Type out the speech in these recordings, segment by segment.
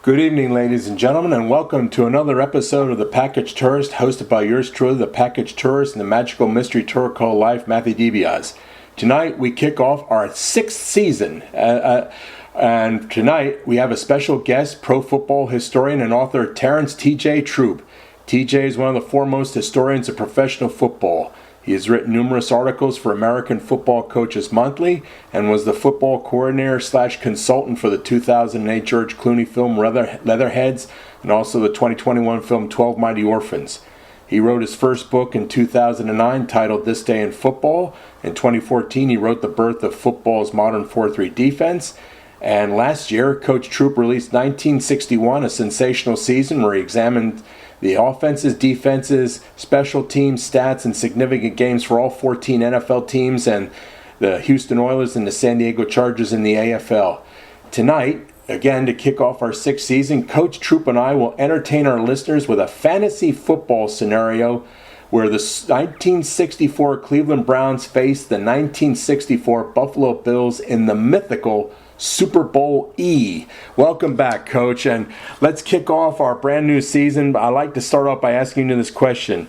Good evening, ladies and gentlemen, and welcome to another episode of The Package Tourist, hosted by yours truly, The Package Tourist, and the magical mystery tour called Life, Matthew DiBiase. Tonight, we kick off our sixth season, and tonight we have a special guest, pro football historian and author Terence T.J. Troup. TJ is one of the foremost historians of professional football. He has written numerous articles for American Football Coaches Monthly and was the football coordinator/consultant for the 2008 George Clooney film Leatherheads and also the 2021 film 12 Mighty Orphans. He wrote his first book in 2009 titled This Day in Football. In 2014, he wrote The Birth of Football's Modern 4-3 Defense. And last year, Coach Troup released 1961, a sensational season where he examined the offenses, defenses, special teams, stats, and significant games for all 14 NFL teams and the Houston Oilers and the San Diego Chargers in the AFL. Tonight, again, to kick off our sixth season, Coach Troup and I will entertain our listeners with a fantasy football scenario where the 1964 Cleveland Browns faced the 1964 Buffalo Bills in the mythical Super Bowl E. Welcome back, Coach, and let's kick off our brand new season. I'd like to start off by asking you this question.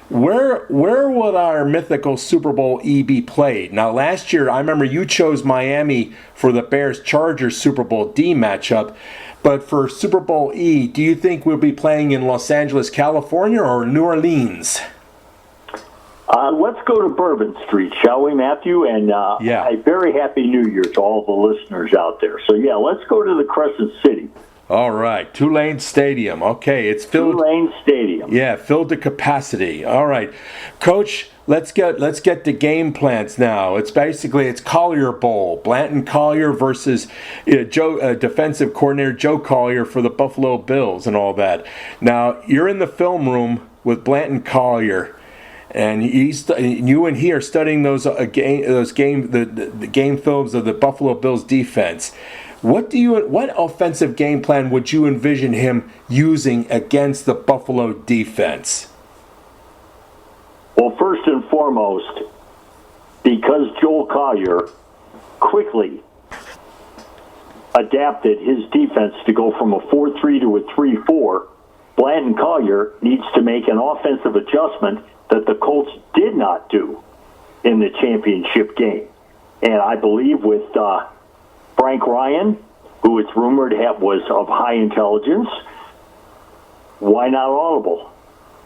Where would our mythical Super Bowl E be played? Now, last year, I remember you chose Miami for the Bears-Chargers Super Bowl D matchup, but for Super Bowl E, do you think we'll be playing in Los Angeles, California, or New Orleans? Let's go to Bourbon Street, shall we, Matthew? And a very happy New Year to all the listeners out there. So, let's go to the Crescent City. All right, Tulane Stadium. Okay, it's filled. Tulane Stadium. Yeah, filled to capacity. All right, Coach. Let's get the game plans now. It's Collier Bowl. Blanton Collier versus defensive coordinator Joe Collier for the Buffalo Bills and all that. Now you're in the film room with Blanton Collier. And you and he are studying the game films of the Buffalo Bills defense. What offensive game plan would you envision him using against the Buffalo defense? Well, first and foremost, because Joel Collier quickly adapted his defense to go from a 4-3 to a 3-4, Blanton Collier needs to make an offensive adjustment that the Colts did not do in the championship game. And I believe with Frank Ryan, who it's rumored was of high intelligence, why not audible?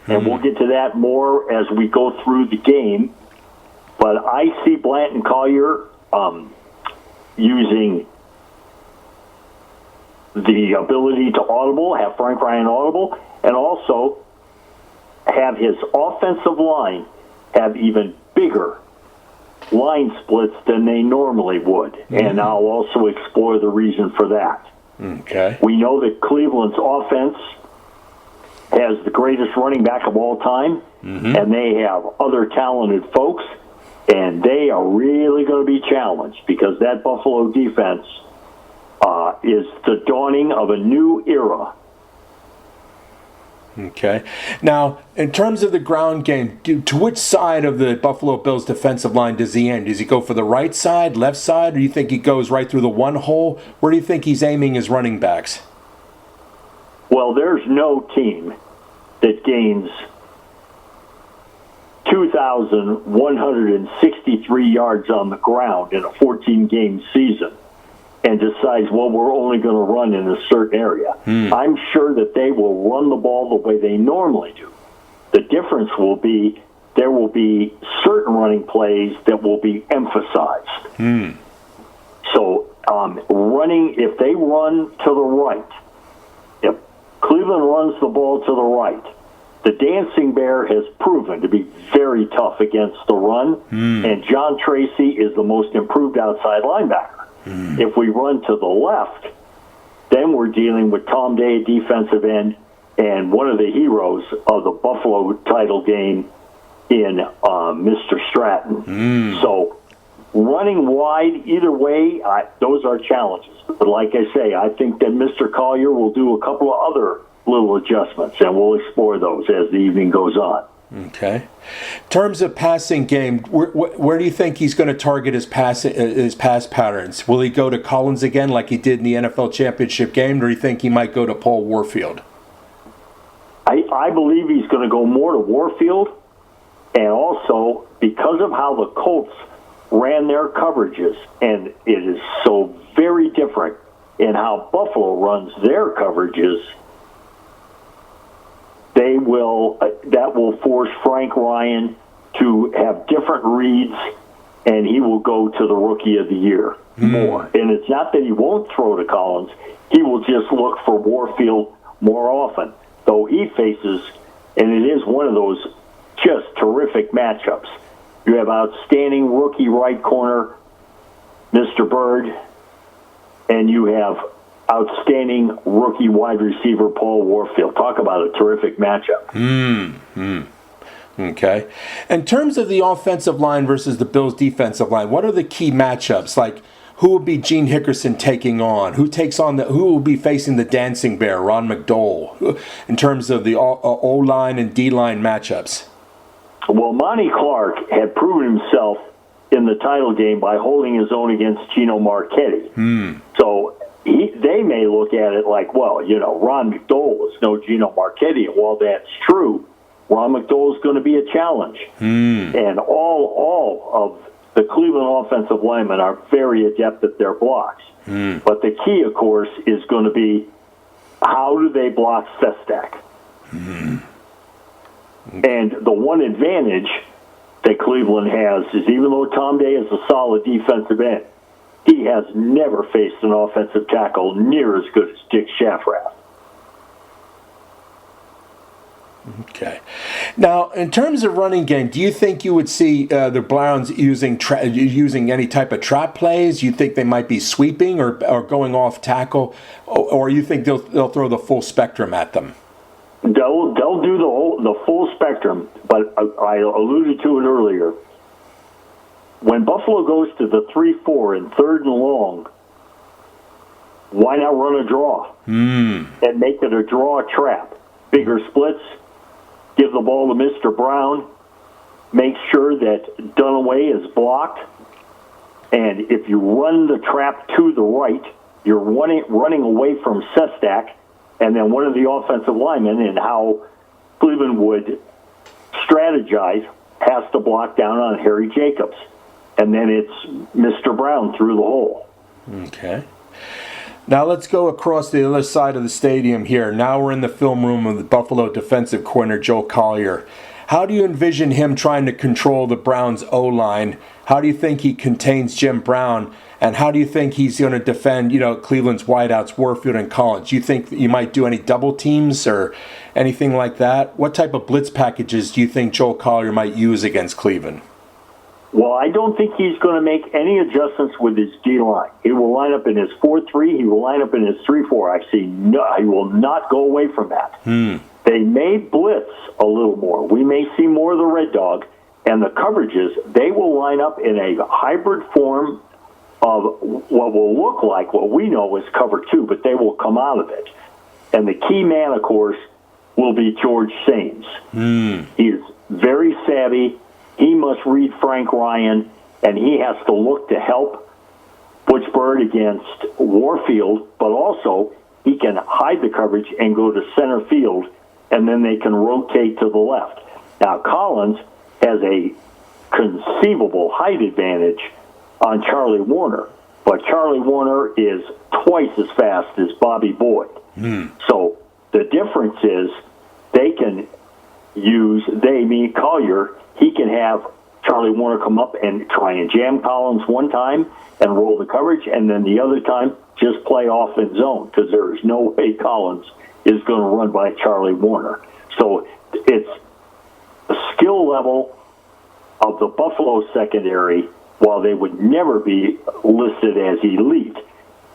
And we'll get to that more as we go through the game. But I see Blanton Collier using the ability to audible, have Frank Ryan audible, and also have his offensive line have even bigger line splits than they normally would. Mm-hmm. And I'll also explore the reason for that. Okay. We know that Cleveland's offense has the greatest running back of all time, and they have other talented folks, and they are really going to be challenged because that Buffalo defense is the dawning of a new era. Okay. Now, in terms of the ground game, to which side of the Buffalo Bills defensive line does he end? Does he go for the right side, left side, or do you think he goes right through the one hole? Where do you think he's aiming his running backs? Well, there's no team that gains 2,163 yards on the ground in a 14-game season and decides, well, we're only going to run in a certain area. I'm sure that they will run the ball the way they normally do. The difference will be there will be certain running plays that will be emphasized. So running, if they run to the right, if Cleveland runs the ball to the right, the Dancing Bear has proven to be very tough against the run, and John Tracy is the most improved outside linebacker. If we run to the left, then we're dealing with Tom Day, defensive end, and one of the heroes of the Buffalo title game in Mr. Stratton. So running wide, either way, those are challenges. But like I say, I think that Mr. Collier will do a couple of other little adjustments, and we'll explore those as the evening goes on. Okay. In terms of passing game, where do you think he's going to target his pass patterns? Will he go to Collins again like he did in the NFL championship game, or do you think he might go to Paul Warfield? I believe he's going to go more to Warfield, and also because of how the Colts ran their coverages, and it is so very different in how Buffalo runs their coverages, that will force Frank Ryan to have different reads, and he will go to the Rookie of the Year more. And it's not that he won't throw to Collins; he will just look for Warfield more often. Though he faces, and it is one of those just terrific matchups. You have outstanding rookie right corner, Mr. Bird, and you have outstanding rookie wide receiver Paul Warfield. Talk about a terrific matchup. Okay. In terms of the offensive line versus the Bills' defensive line, what are the key matchups? Like, who will be Gene Hickerson taking on? Who will be facing the dancing bear, Ron McDowell, in terms of the O-line and D-line matchups? Well, Monty Clark had proven himself in the title game by holding his own against Gino Marchetti. So they may look at it like, well, Ron McDowell is no Gino Marchetti. And while that's true, Ron McDowell is going to be a challenge. And all of the Cleveland offensive linemen are very adept at their blocks. But the key, of course, is going to be how do they block Sestak? And the one advantage that Cleveland has is even though Tom Day is a solid defensive end, he has never faced an offensive tackle near as good as Dick Shafrath. Okay. Now, in terms of running game, do you think you would see the Browns using any type of trap plays? You think they might be sweeping or going off tackle, or you think they'll throw the full spectrum at them? They'll do the full spectrum, but I alluded to it earlier. When Buffalo goes to the 3-4 and 3rd and long, why not run a draw and make it a draw trap? Bigger splits, give the ball to Mr. Brown, make sure that Dunaway is blocked, and if you run the trap to the right, you're running away from Sestak, and then one of the offensive linemen, and how Cleveland would strategize, has to block down on Harry Jacobs. And then it's Mr. Brown through the hole. Okay. Now let's go across the other side of the stadium here. Now we're in the film room of the Buffalo defensive corner, Joe Collier. How do you envision him trying to control the Browns' O-line? How do you think he contains Jim Brown? And how do you think he's going to defend, Cleveland's wideouts, Warfield and Collins? Do you think you might do any double teams or anything like that? What type of blitz packages do you think Joe Collier might use against Cleveland? Well, I don't think he's going to make any adjustments with his D-line. He will line up in his 4-3. He will line up in his 3-4. He will not go away from that. They may blitz a little more. We may see more of the Red Dog. And the coverages, they will line up in a hybrid form of what will look like what we know is cover 2, but they will come out of it. And the key man, of course, will be George Sains. He is very savvy. He must read Frank Ryan, and he has to look to help Butch Bird against Warfield, but also he can hide the coverage and go to center field, and then they can rotate to the left. Now, Collins has a conceivable height advantage on Charlie Warner, but Charlie Warner is twice as fast as Bobby Boyd. So the difference is Collier, he can have Charlie Warner come up and try and jam Collins one time and roll the coverage, and then the other time just play off in zone, because there is no way Collins is going to run by Charlie Warner. So it's the skill level of the Buffalo secondary, while they would never be listed as elite,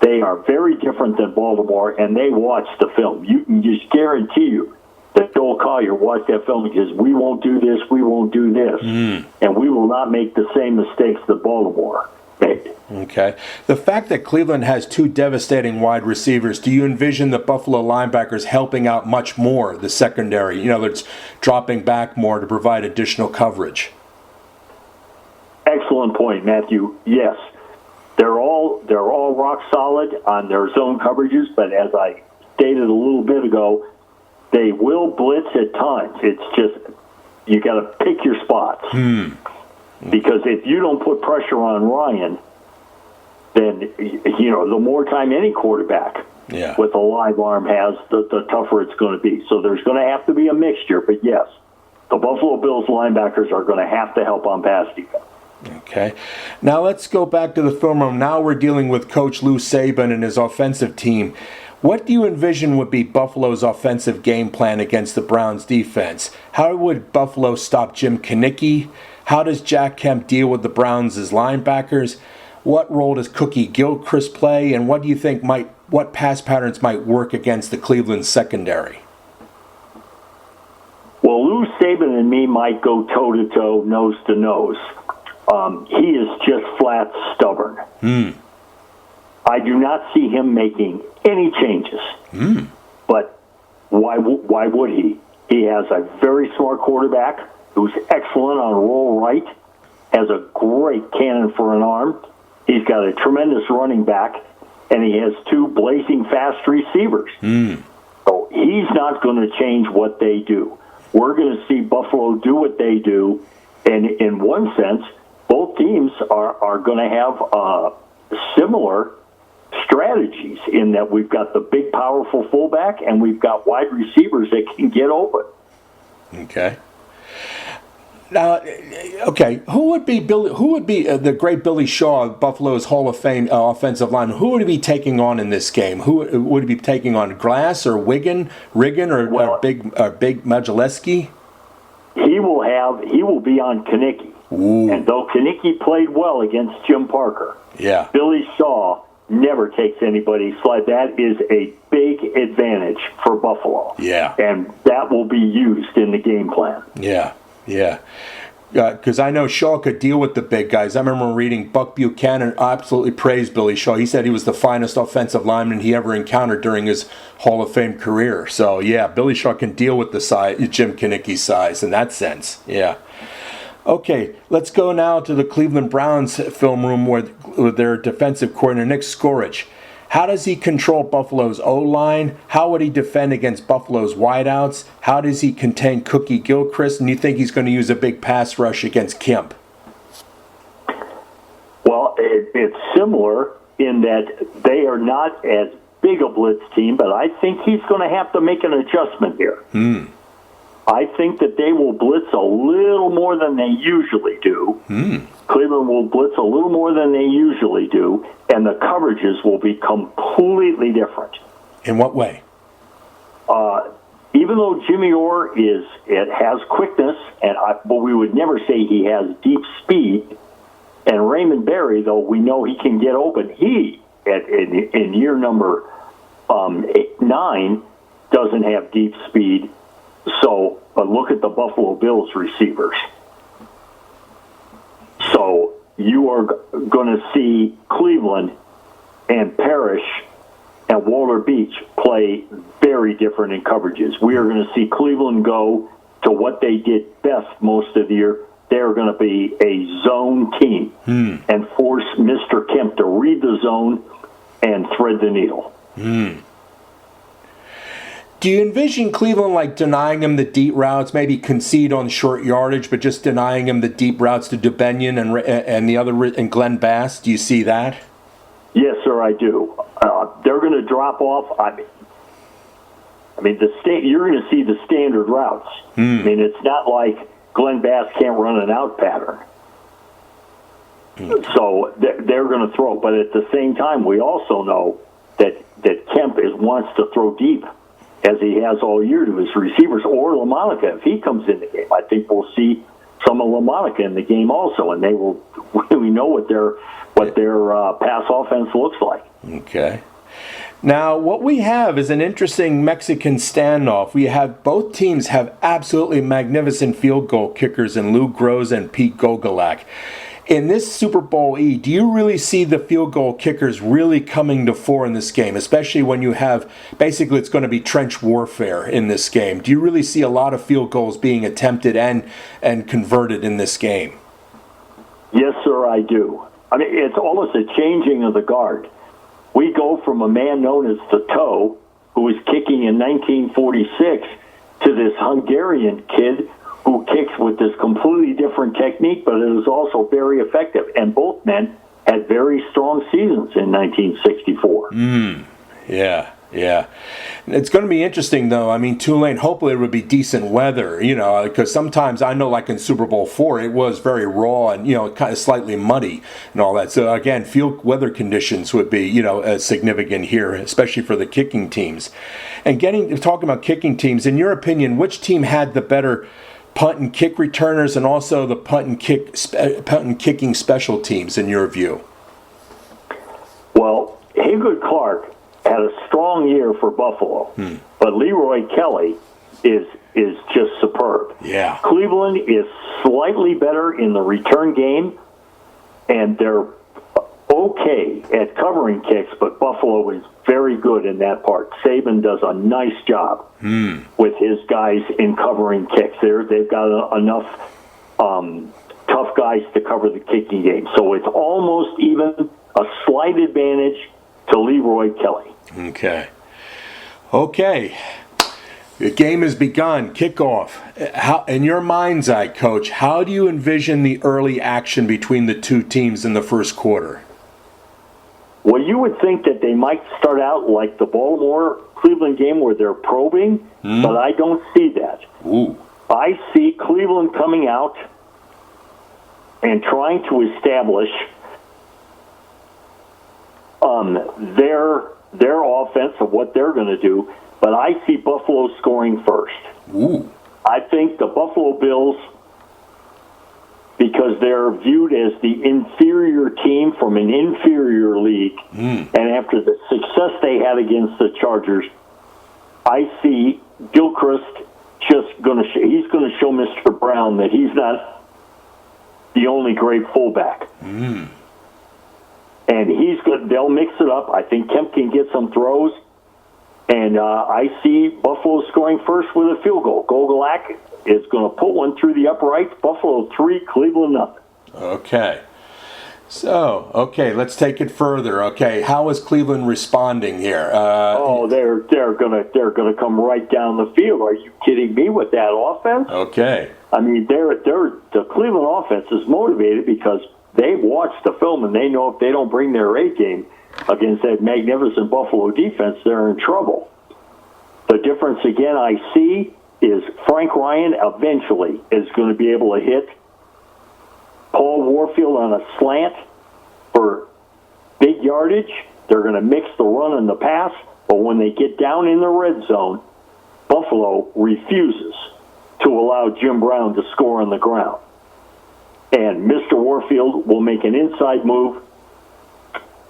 they are very different than Baltimore, and they watch the film. You can just guarantee you that Joel Collier watched that film because we won't do this, we won't do this, and we will not make the same mistakes that Baltimore. made. Okay. The fact that Cleveland has two devastating wide receivers, do you envision the Buffalo linebackers helping out much more the secondary? That's dropping back more to provide additional coverage. Excellent point, Matthew. Yes, they're all rock solid on their zone coverages, but as I stated a little bit ago, they will blitz at times. It's just you got to pick your spots because if you don't put pressure on Ryan, then the more time any quarterback with a live arm has, the tougher it's going to be. So there's going to have to be a mixture. But yes, the Buffalo Bills linebackers are going to have to help on pass defense. Okay. Now let's go back to the film room. Now we're dealing with Coach Lou Saban and his offensive team. What do you envision would be Buffalo's offensive game plan against the Browns defense? How would Buffalo stop Jim Kinnicky? How does Jack Kemp deal with the Browns as linebackers? What role does Cookie Gilchrist play? And what do you think what pass patterns might work against the Cleveland secondary? Well, Lou Saban and me might go toe-to-toe, nose-to-nose. He is just flat stubborn. I do not see him making any changes. But why would he? He has a very smart quarterback who's excellent on roll right, has a great cannon for an arm. He's got a tremendous running back, and he has two blazing fast receivers. So he's not going to change what they do. We're going to see Buffalo do what they do, and in one sense, both teams are going to have similar strategies in that we've got the big, powerful fullback, and we've got wide receivers that can get open. Okay. Who would be the great Billy Shaw, Buffalo's Hall of Fame offensive lineman? Who would he be taking on in this game? Who would he be taking on? Glass or Riggin or Big Majaleski? He will be on Kinnicky. Ooh. And though Kinnicky played well against Jim Parker, Billy Shaw never takes anybody's slide. That is a big advantage for Buffalo. Yeah. And that will be used in the game plan. Yeah. Because I know Shaw could deal with the big guys. I remember reading Buck Buchanan absolutely praised Billy Shaw. He said he was the finest offensive lineman he ever encountered during his Hall of Fame career. So, Billy Shaw can deal with the size, Jim Kinnicky's size in that sense. Yeah. Okay, let's go now to the Cleveland Browns film room with their defensive coordinator, Nick Skorich. How does he control Buffalo's O-line? How would he defend against Buffalo's wideouts? How does he contain Cookie Gilchrist? And you think he's going to use a big pass rush against Kemp? Well, it's similar in that they are not as big a blitz team, but I think he's going to have to make an adjustment here. I think that they will blitz a little more than they usually do. Cleveland will blitz a little more than they usually do, and the coverages will be completely different. In what way? Even though Jimmy Orr has quickness, but we would never say he has deep speed. And Raymond Berry, though we know he can get open, he in year number 9 doesn't have deep speed. So, look at the Buffalo Bills receivers. So, you are going to see Cleveland and Parrish and Walter Beach play very different in coverages. We are going to see Cleveland go to what they did best most of the year. They're going to be a zone team and force Mr. Kemp to read the zone and thread the needle. Do you envision Cleveland denying him the deep routes, maybe concede on short yardage, but just denying him the deep routes to Dubenion and Glenn Bass? Do you see that? Yes, sir, I do. They're going to drop off. I mean, you're going to see the standard routes. I mean, it's not like Glenn Bass can't run an out pattern. So they're going to throw. But at the same time, we also know that Kemp wants to throw deep, as he has all year, to his receivers, or LaMonica. If he comes in the game, I think we'll see some of LaMonica in the game also, and they will really know what their pass offense looks like. Okay. Now, what we have is an interesting Mexican standoff. Both teams have absolutely magnificent field goal kickers in Lou Groza and Pete Gogolak. In this Super Bowl E, do you really see the field goal kickers really coming to fore in this game, especially when you have, basically it's going to be trench warfare in this game? Do you really see a lot of field goals being attempted and converted in this game? Yes, sir, I do. I mean, it's almost a changing of the guard. We go from a man known as the Toe, who was kicking in 1946, to this Hungarian kid who kicks with this completely different technique, but it is also very effective. And both men had very strong seasons in 1964. Yeah. It's going to be interesting, though. I mean, Tulane, hopefully it would be decent weather, because sometimes I know, like in Super Bowl IV, it was very raw and, kind of slightly muddy and all that. So, again, field weather conditions would be, significant here, especially for the kicking teams. And talking about kicking teams, in your opinion, which team had the better punt and kick returners and also the punt and kicking special teams, in your view? Well, Haygood Clark had a strong year for Buffalo, but Leroy Kelly is just superb. Yeah. Cleveland is slightly better in the return game, and they're okay at covering kicks, but Buffalo is very good in that part. Saban does a nice job with his guys in covering kicks. They've got enough tough guys to cover the kicking game. So it's almost even a slight advantage to Leroy Kelly. Okay. The game has begun. Kickoff. How, in your mind's eye, Coach, how do you envision the early action between the two teams in the first quarter? Well, you would think that they might start out like the Baltimore-Cleveland game where they're probing, but I don't see that. Ooh. I see Cleveland coming out and trying to establish their offense of what they're going to do, but I see Buffalo scoring first. Ooh. I think the Buffalo Bills, because they're viewed as the inferior team from an inferior league, and after the success they had against the Chargers, I see Gilchrist just he's going to show Mr. Brown that he's not the only great fullback. And they'll mix it up. I think Kemp can get some throws. And I see Buffalo scoring first with a field goal. Gogolak is going to put one through the uprights. Buffalo 3, Cleveland nothing. Okay. So, let's take it further. Okay, how is Cleveland responding here? They're gonna come right down the field. Are you kidding me with that offense? Okay. I mean, the Cleveland offense is motivated because they've watched the film and they know if they don't bring their A game against that magnificent Buffalo defense, they're in trouble. The difference again I see is Frank Ryan eventually is going to be able to hit Paul Warfield on a slant for big yardage. They're going to mix the run and the pass, but when they get down in the red zone, Buffalo refuses to allow Jim Brown to score on the ground. And Mr. Warfield will make an inside move,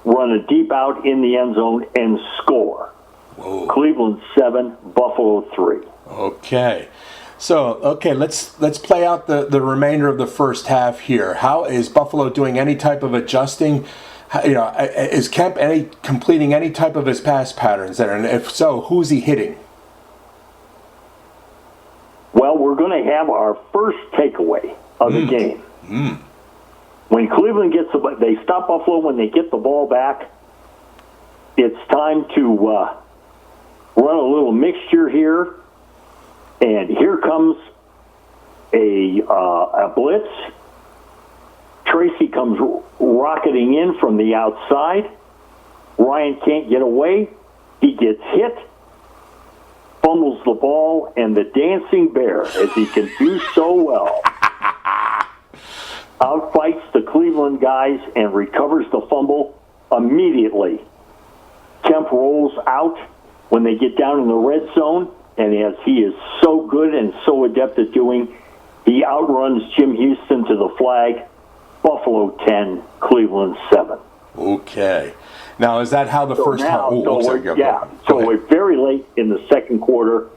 run a deep out in the end zone, and score. Whoa. Cleveland 7, Buffalo 3. Okay. So, let's play out the remainder of the first half here. How is Buffalo doing any type of adjusting? Is Kemp completing any type of his pass patterns there? And if so, who's he hitting? Well, we're going to have our first takeaway of the game. When Cleveland they stop Buffalo when they get the ball back. It's time to run a little mixture here. And here comes a blitz. Tracy comes rocketing in from the outside. Ryan can't get away. He gets hit, fumbles the ball, and the dancing bear, as he can do so well, outfights the Cleveland guys and recovers the fumble immediately. Kemp rolls out when they get down in the red zone, and as he is so good and so adept at doing, he outruns Jim Houston to the flag. Buffalo 10, Cleveland 7. Okay. Now, is that how the first half? So we're very late in the second quarter.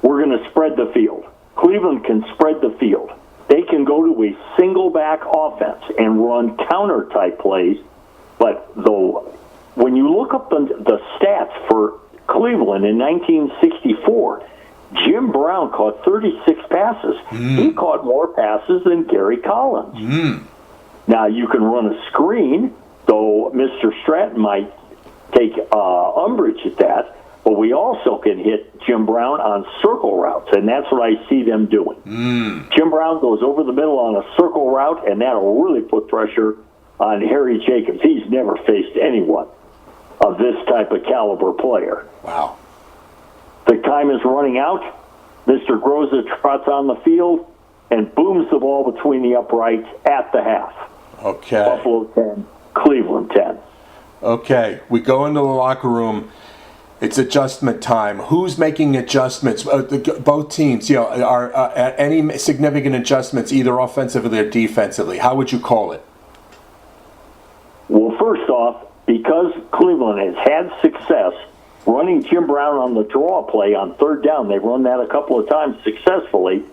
We're going to spread the field. Cleveland can spread the field. they can go to a single back offense and run counter type plays. But though, when you look up the stats for Cleveland in 1964, Jim Brown caught 36 passes. He caught more passes than Gary Collins. Now, you can run a screen, though Mr. Stratton might take umbrage at that, but we also can hit Jim Brown on circle routes, and that's what I see them doing. Jim Brown goes over the middle on a circle route, and that'll really put pressure on Harry Jacobs. He's never faced anyone of this type of caliber player. Wow. The time is running out. Mr. Groza trots on the field and booms the ball between the uprights at the half. Okay. Buffalo 10, Cleveland 10. Okay, we go into the locker room. It's adjustment time. Who's making adjustments? Both teams, are any significant adjustments, either offensively or defensively? How would you call it? Well, first off, because Cleveland has had success running Jim Brown on the draw play on third down, they've run that a couple of times successfully.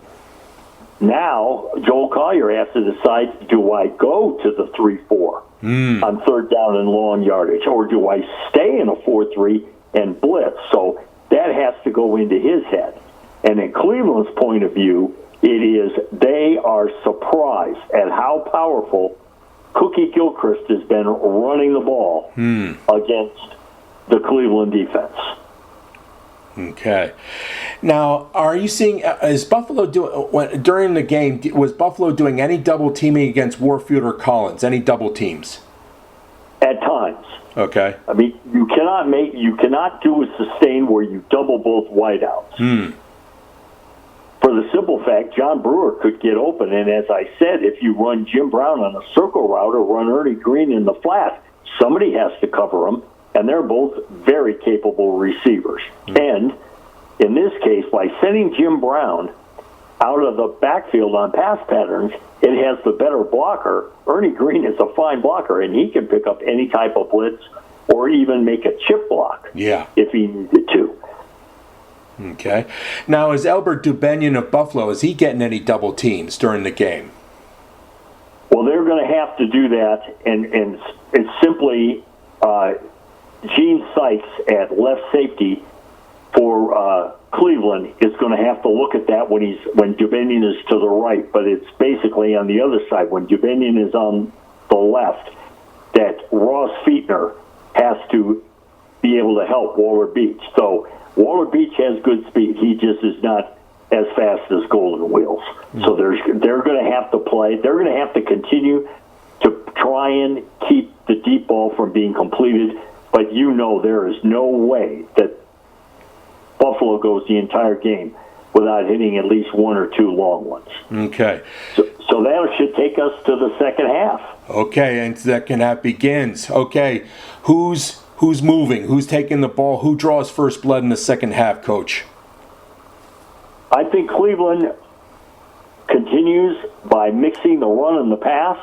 Now, Joel Collier has to decide, do I go to the 3-4 on third down and long yardage, or do I stay in a 4-3 and blitz? So that has to go into his head. And in Cleveland's point of view, it is they are surprised at how powerful Cookie Gilchrist has been running the ball against the Cleveland defense. Okay. Now, are you seeing, is Buffalo doing, during the game, was Buffalo doing any double teaming against Warfield or Collins? Any double teams? At times. Okay. I mean, you cannot do a sustain where you double both wideouts. For the simple fact, John Brewer could get open, and as I said, if you run Jim Brown on a circle route or run Ernie Green in the flat, somebody has to cover them, and they're both very capable receivers. And in this case, by sending Jim Brown out of the backfield on pass patterns, it has the better blocker. Ernie Green is a fine blocker, and he can pick up any type of blitz or even make a chip block if he needed to. Okay. Now, is Albert Dubenion of Buffalo, is he getting any double teams during the game? Well, they're going to have to do that, and it's simply Gene Sykes at left safety for Cleveland is going to have to look at that when Dubenion is to the right, but it's basically on the other side. When Dubenion is on the left, that Ross Fietner has to be able to help Waller Beach. So Waller Beach has good speed. He just is not as fast as Golden Wheels. So they're going to have to play. They're going to have to continue to try and keep the deep ball from being completed. But there is no way that Buffalo goes the entire game without hitting at least one or two long ones. Okay. So that should take us to the second half. Okay, and second half begins. Okay, who's moving? Who's taking the ball? Who draws first blood in the second half, Coach? I think Cleveland continues by mixing the run and the pass,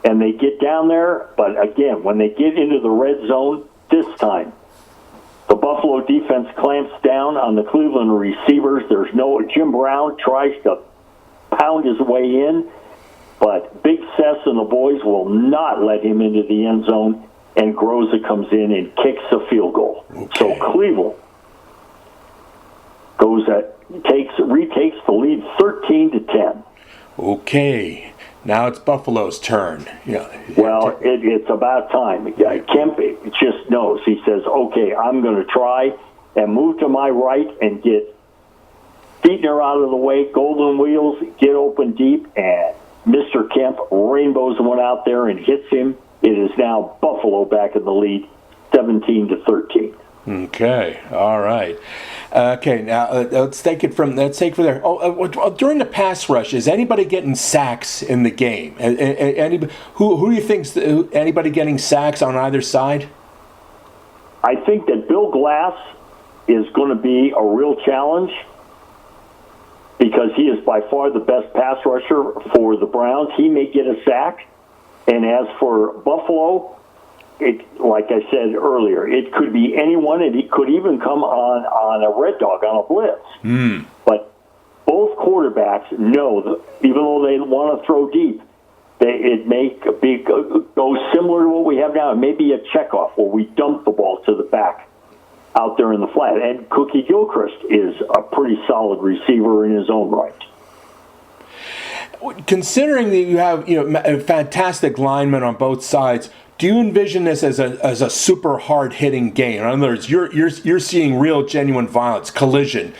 and they get down there. But again, when they get into the red zone this time, the Buffalo defense clamps down on the Cleveland receivers. Jim Brown tries to pound his way in, but Big Sess and the boys will not let him into the end zone, and Groza comes in and kicks a field goal. Okay. So Cleveland retakes the lead 13-10. Okay. Now it's Buffalo's turn. Well, it's about time. Kemp just knows. He says, okay, I'm going to try and move to my right and get Fietner out of the way, Golden Wheels, get open deep, and Mr. Kemp rainbows one out there and hits him. It is now Buffalo back in the lead, 17-13. Okay, all right. Okay, now let's take it from there. During the pass rush, is anybody getting sacks in the game? Who do you think's anybody getting sacks on either side? I think that Bill Glass is going to be a real challenge because he is by far the best pass rusher for the Browns. He may get a sack. And as for Buffalo, like I said earlier, it could be anyone, and he could even come on a red dog, on a blitz. But both quarterbacks know that even though they want to throw deep, it may go similar to what we have now. It may be a checkoff where we dump the ball to the back out there in the flat. And Cookie Gilchrist is a pretty solid receiver in his own right. Considering that you have fantastic linemen on both sides, do you envision this as a super hard hitting game? In other words, you're seeing real genuine violence, collision,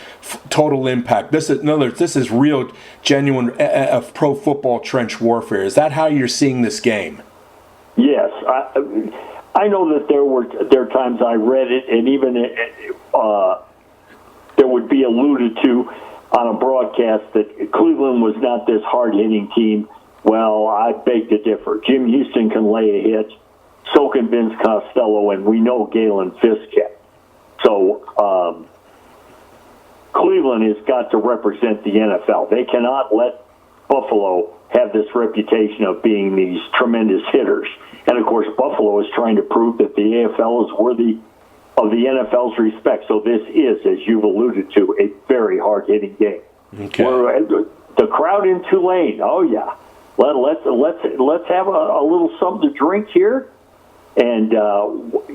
total impact. This is real genuine pro football trench warfare. Is that how you're seeing this game? Yes, I know that there are times I read it, and even there would be alluded to on a broadcast that Cleveland was not this hard-hitting team. Well, I beg to differ. Jim Houston can lay a hit, so can Vince Costello, and we know Galen Fisk can. So Cleveland has got to represent the NFL. They cannot let Buffalo have this reputation of being these tremendous hitters. And, of course, Buffalo is trying to prove that the AFL is worthy of the NFL's respect. So this is, as you've alluded to, a very hard-hitting game. Okay. The crowd in Tulane, oh, yeah. Let's have a little something to drink here and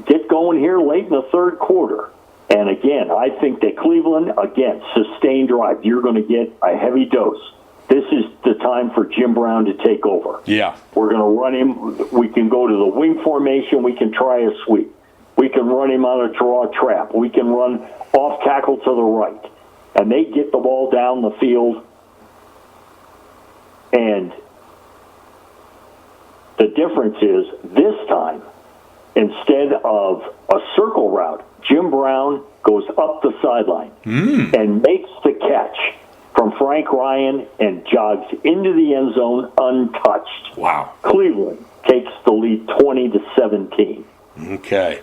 get going here late in the third quarter. And, again, I think that Cleveland, again, sustained drive. You're going to get a heavy dose. This is the time for Jim Brown to take over. Yeah. We're going to run him. We can go to the wing formation. We can try a sweep. We can run him on a draw trap. We can run off tackle to the right. And they get the ball down the field. And the difference is this time, instead of a circle route, Jim Brown goes up the sideline and makes the catch from Frank Ryan and jogs into the end zone untouched. Wow. Cleveland takes the lead 20-17. Okay.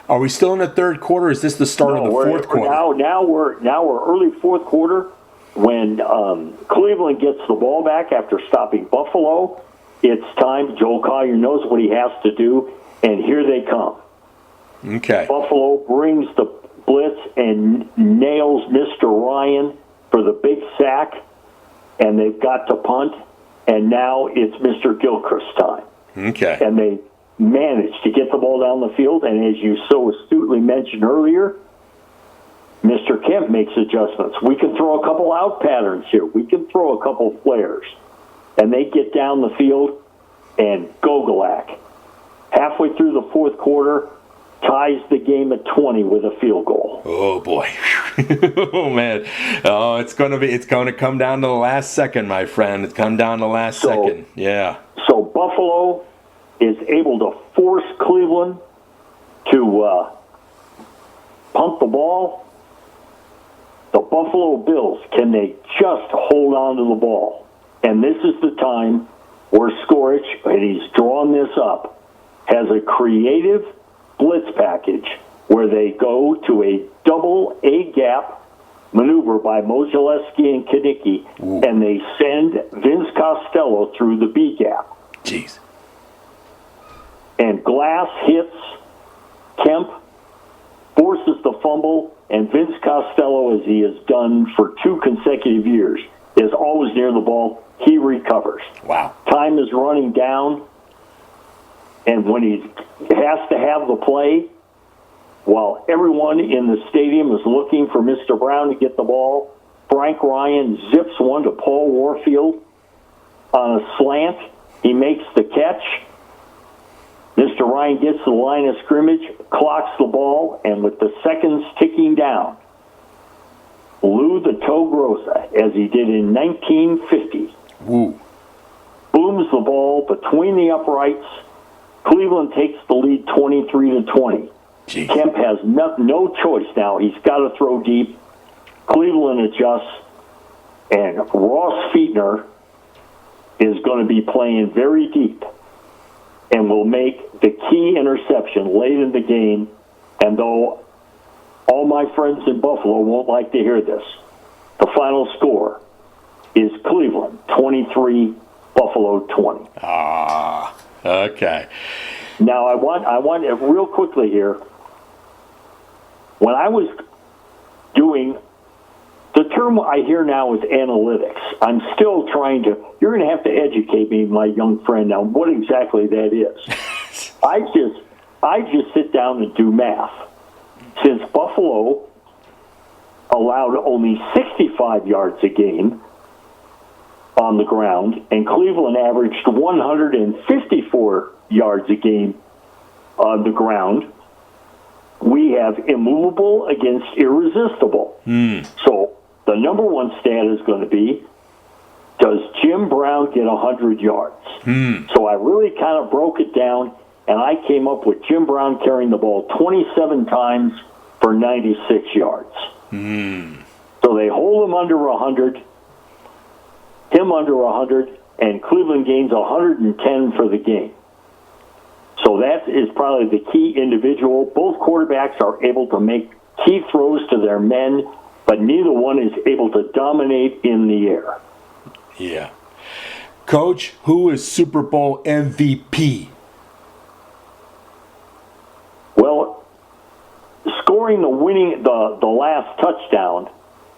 Are we still in the third quarter? Is this the start of the fourth quarter? Now we're early fourth quarter when Cleveland gets the ball back after stopping Buffalo. It's time. Joel Collier knows what he has to do, and here they come. Okay. Buffalo brings the blitz and nails Mr. Ryan for the big sack, and they've got to punt, and now it's Mr. Gilchrist's time. Okay. And they managed to get the ball down the field, and as you so astutely mentioned earlier, Mr. Kemp makes adjustments. We can throw a couple out patterns here. We can throw a couple flares. And they get down the field, and Gogolak, halfway through the fourth quarter, ties the game at 20 with a field goal. Oh boy. Oh man. Oh, it's going to come down to the last second, my friend. It's come down to the last second. Yeah. So Buffalo is able to force Cleveland to punt the ball. The Buffalo Bills, can they just hold on to the ball? And this is the time where Skorich, and he's drawn this up, has a creative blitz package where they go to a double A-gap maneuver by Mozileski and Kanicki, and they send Vince Costello through the B-gap. Jeez. And Glass hits Kemp, forces the fumble, and Vince Costello, as he has done for 2 consecutive years, is always near the ball. He recovers. Wow. Time is running down, and when he has to have the play, while everyone in the stadium is looking for Mr. Brown to get the ball, Frank Ryan zips one to Paul Warfield on a slant. He makes the catch. Mr. Ryan gets to the line of scrimmage, clocks the ball, and with the seconds ticking down, Lou the Toe Grossa, as he did in 1950, booms the ball between the uprights. Cleveland takes the lead 23-20. Jeez. Kemp has no choice now. He's got to throw deep. Cleveland adjusts, and Ross Fietner is going to be playing very deep and will make the key interception late in the game. And though all my friends in Buffalo won't like to hear this, the final score is Cleveland 23, Buffalo 20. Okay. Now I want real quickly here. When I was doing The term I hear now is analytics. I'm still trying to. You're going to have to educate me, my young friend, on what exactly that is. I just sit down and do math. Since Buffalo allowed only 65 yards a game on the ground, and Cleveland averaged 154 yards a game on the ground, we have immovable against irresistible. So the number one stat is going to be, does Jim Brown get 100 yards? So I really kind of broke it down, and I came up with Jim Brown carrying the ball 27 times for 96 yards. So they hold him under 100, him under 100, and Cleveland gains 110 for the game. So that is probably the key individual. Both quarterbacks are able to make key throws to their men, but neither one is able to dominate in the air. Yeah. Coach, who is Super Bowl MVP? Well, scoring the last touchdown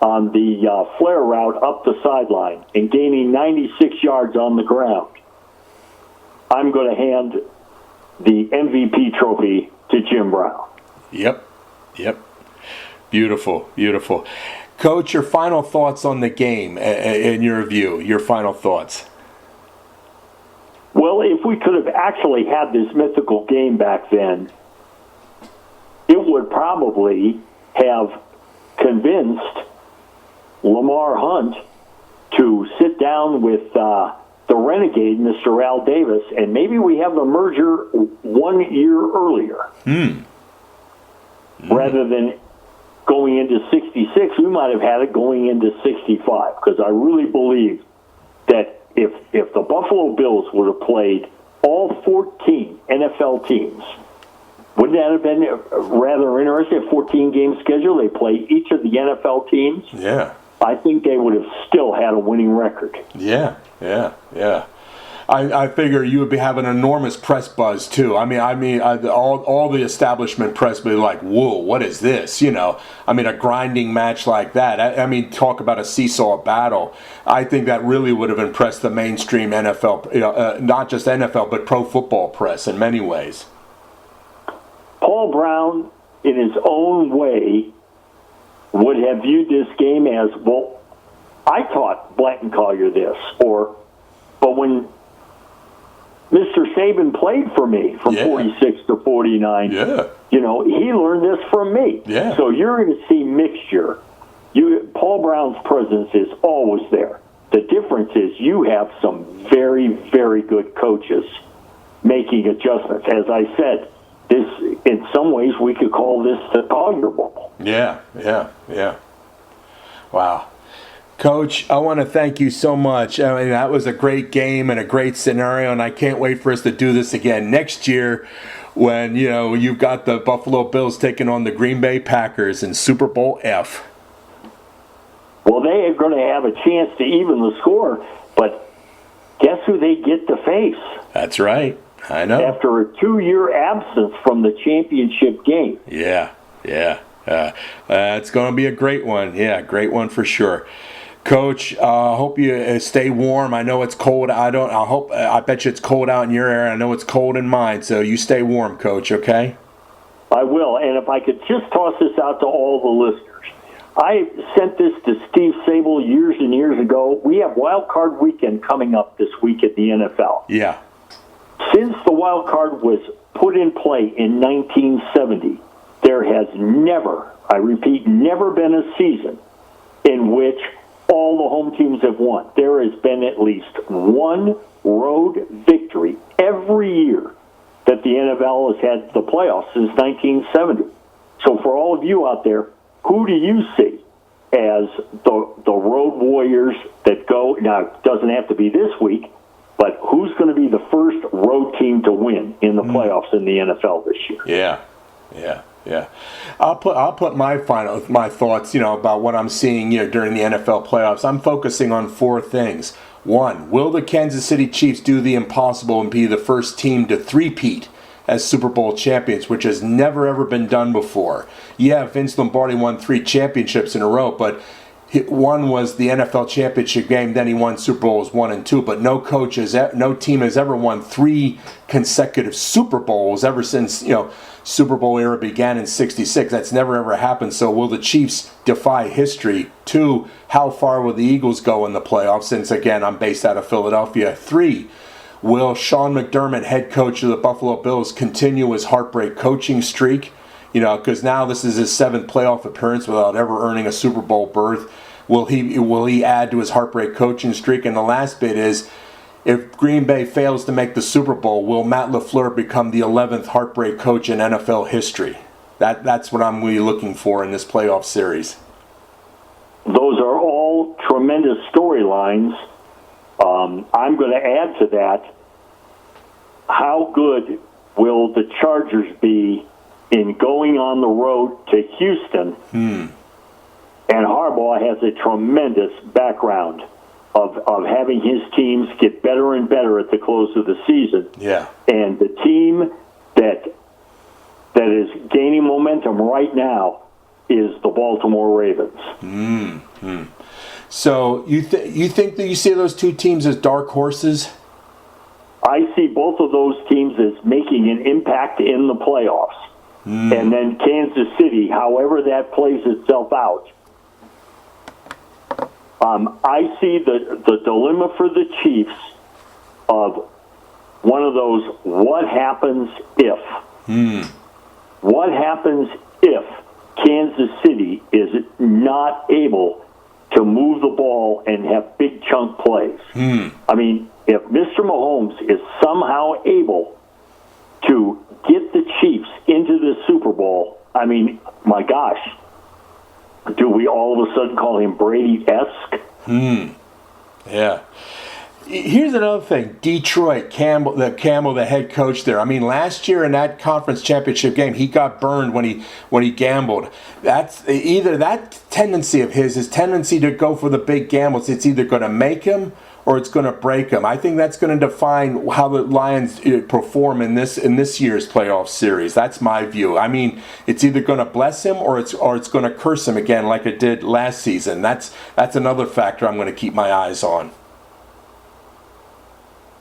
on the flare route up the sideline and gaining 96 yards on the ground, I'm going to hand the MVP trophy to Jim Brown. Yep. Beautiful. Coach, your final thoughts on the game, in your view, your final thoughts. Well, if we could have actually had this mythical game back then, it would probably have convinced Lamar Hunt to sit down with the renegade, Mr. Al Davis, and maybe we have the merger 1 year earlier. Rather than going into 66, we might have had it going into 65, because I really believe that if the Buffalo Bills would have played all 14 NFL teams, wouldn't that have been rather interesting? A 14-game schedule, they play each of the NFL teams. Yeah. I think they would have still had a winning record. Yeah. I figure you would be having an enormous press buzz too. All the establishment press would be like, "Whoa, what is this?" A grinding match like that. Talk about a seesaw battle. I think that really would have impressed the mainstream NFL, not just NFL, but pro football press in many ways. Paul Brown, in his own way, would have viewed this game as, well, I taught Blanton Collier this, but when Mr. Saban played for me from 46 to 49, he learned this from me. Yeah. So you're going to see mixture. Paul Brown's presence is always there. The difference is you have some very, very good coaches making adjustments. As I said, this, in some ways, we could call this the Collier Bowl. Yeah. Wow. Coach, I want to thank you so much. That was a great game and a great scenario, and I can't wait for us to do this again next year when, you've got the Buffalo Bills taking on the Green Bay Packers in Super Bowl F. Well, they are going to have a chance to even the score, but guess who they get to face? That's right. I know. After a 2-year absence from the championship game. Yeah. It's going to be a great one. Yeah, great one for sure. Coach, I hope you stay warm. I know it's cold. I bet you it's cold out in your area. I know it's cold in mine, so you stay warm, Coach, okay? I will. And if I could just toss this out to all the listeners. I sent this to Steve Sable years and years ago. We have Wild Card Weekend coming up this week at the NFL. Yeah. Since the wild card was put in play in 1970, there has never, I repeat, never been a season in which all the home teams have won. There has been at least one road victory every year that the NFL has had the playoffs since 1970. So for all of you out there, who do you see as the road warriors that go? Now, it doesn't have to be this week, but who's going to be the first road team to win in the playoffs in the NFL this year? Yeah. I'll put my thoughts, about what I'm seeing during the NFL playoffs. I'm focusing on 4 things. 1, will the Kansas City Chiefs do the impossible and be the first team to three-peat as Super Bowl champions, which has never ever been done before? Yeah, Vince Lombardi won 3 championships in a row, but one was the NFL championship game, then he won Super Bowls 1 and 2, but no team has ever won 3 consecutive Super Bowls ever since, Super Bowl era began in '66. That's never ever happened. So will the Chiefs defy history? 2, how far will the Eagles go in the playoffs? Since again, I'm based out of Philadelphia. 3, will Sean McDermott, head coach of the Buffalo Bills, continue his heartbreak coaching streak? Because now this is his 7th playoff appearance without ever earning a Super Bowl berth. Will he add to his heartbreak coaching streak? And the last bit is, if Green Bay fails to make the Super Bowl, will Matt LaFleur become the 11th heartbreak coach in NFL history? That's what I'm really looking for in this playoff series. Those are all tremendous storylines. I'm going to add to that, how good will the Chargers be in going on the road to Houston? And Harbaugh has a tremendous background of having his teams get better and better at the close of the season. Yeah. And the team that is gaining momentum right now is the Baltimore Ravens. So you think that you see those 2 teams as dark horses? I see both of those teams as making an impact in the playoffs. And then Kansas City, however that plays itself out. I see the dilemma for the Chiefs of one of those, what happens if? What happens if Kansas City is not able to move the ball and have big chunk plays? I mean, if Mr. Mahomes is somehow able to get the Chiefs into the Super Bowl, I mean, my gosh, do we all of a sudden call him Brady-esque? Yeah. Here's another thing. Detroit, Campbell, the head coach there. I mean, last year in that conference championship game, he got burned when he gambled. That's either that tendency of his tendency to go for the big gambles. It's either going to make him or it's going to break him. I think that's going to define how the Lions perform in this year's playoff series. That's my view. I mean, it's either going to bless him or it's going to curse him again, like it did last season. That's another factor I'm going to keep my eyes on.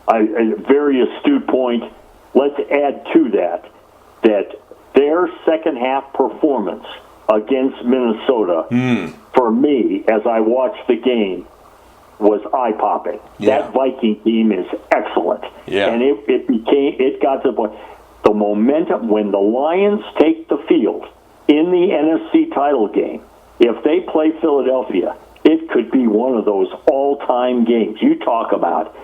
A very astute point. Let's add to that their second half performance against Minnesota, for me, as I watched the game, was eye-popping. Yeah. That Viking team is excellent. Yeah. And it got to the point, the momentum, when the Lions take the field in the NFC title game, if they play Philadelphia, it could be one of those all-time games. You talk about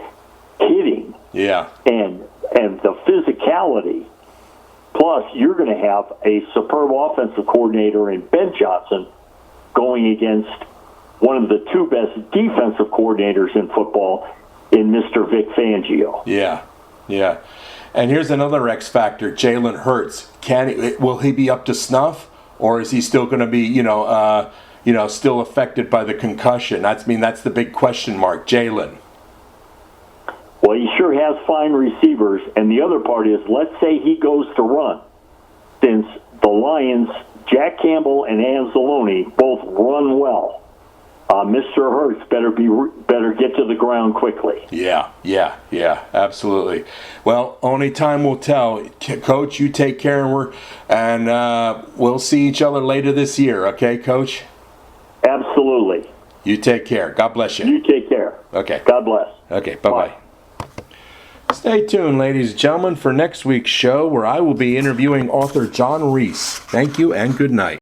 hitting, and the physicality. Plus, you're going to have a superb offensive coordinator in Ben Johnson going against one of the 2 best defensive coordinators in football in Mr. Vic Fangio. Yeah. And here's another X factor: Jalen Hurts. Will he be up to snuff, or is he still going to be, still affected by the concussion? That's the big question mark. Jalen. Well, he sure has fine receivers, and the other part is, let's say he goes to run. Since the Lions, Jack Campbell and Anzalone both run well, Mr. Hurts better get to the ground quickly. Yeah, absolutely. Well, only time will tell. Coach, you take care, and we'll see each other later this year, okay, Coach? Absolutely. You take care. God bless you. You take care. Okay. God bless. Okay, bye-bye. Stay tuned, ladies and gentlemen, for next week's show, where I will be interviewing author John Reese. Thank you and good night.